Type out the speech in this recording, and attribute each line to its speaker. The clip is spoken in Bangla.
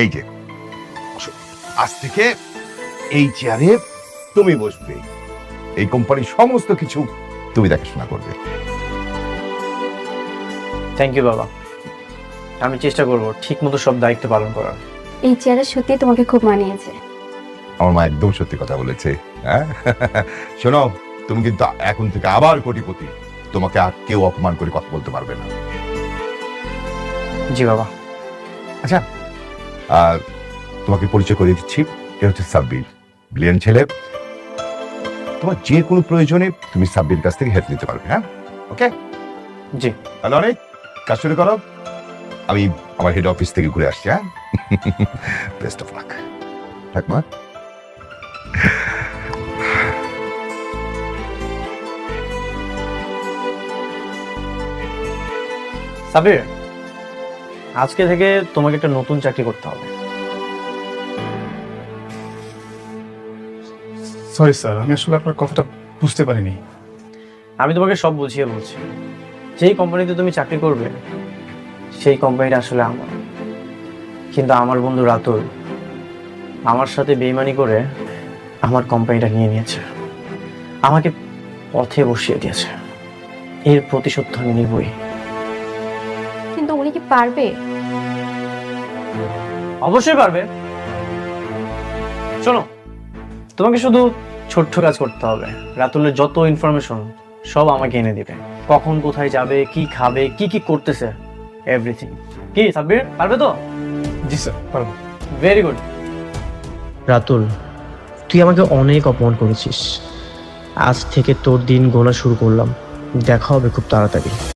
Speaker 1: এই যে আজ থেকে এই চেয়ারে তুমি বসবে, এই কোম্পানির সমস্ত কিছু তুমি দেখাশোনা করবে।
Speaker 2: থ্যাংক ইউ বাবা, আমি চেষ্টা করবো ঠিক মতো সব দায়িত্ব পালন করার।
Speaker 3: এই চেয়ারে সত্যি তোমাকে খুব মানিয়েছে।
Speaker 1: আমার মা একদম সত্যি কথা বলেছে। হ্যাঁ শোনো, তুমি কিন্তু এখন থেকে আবার কোটিপতি, তোমাকে আর কেউ অপমান করে কথা বলতে পারবে না।
Speaker 2: জি বাবা।
Speaker 1: আচ্ছা, আর তোমাকে পরিচয় করে দিচ্ছি, এ হচ্ছে সাব্বির, ব্রিলিয়ান্ট ছেলে। তোমার যে কোনো প্রয়োজনে তুমি সাব্বির কাছ থেকে হেল্প নিতে পারবে। হ্যাঁ, ওকে?
Speaker 2: জি।
Speaker 1: তাহলে অনেক কাজ শুরু করো, আমি আমার হেড অফিস থেকে ঘুরে আসছি। হ্যাঁ, বেস্ট অফ লাক। থাক মা।
Speaker 2: সাবির, আজকে থেকে তোমাকে একটা নতুন চাকরি করতে হবে।
Speaker 4: সরি স্যার, আমি আসলে আপনার কথাটা বুঝতে পারিনি।
Speaker 2: আমি তোমাকে সব বুঝিয়ে বলছি, যেই কোম্পানিতে তুমি চাকরি করবে সেই কোম্পানিটা আসলে আমার, কিন্তু আমার বন্ধু রাতুল আমার সাথে বেইমানি করে আমার কোম্পানিটা নিয়ে নিয়েছে, আমাকে পথে বসিয়ে দিয়েছে। এর প্রতিশোধ আমি নিবই।
Speaker 3: কিন্তু উনি কি পারবে?
Speaker 2: অবশ্যই পারবে। শোনো, তোমাকে শুধু ছোট্ট কাজ করতে হবে, রাতুলের যত ইনফরমেশন সব আমাকে এনে দিবে, কখন কোথায় যাবে, কি খাবে, কি কি করতেছে, এভরিথিং। কি সাব্বির, পারবে তো?
Speaker 4: জি স্যার, পারবো।
Speaker 2: Very good.
Speaker 5: রাতুল, তুই আমাকে অনেক অপমান করেছিস। আজ থেকে তোর দিন গোনা শুরু করলাম। দেখা হবে খুব তাড়াতাড়ি।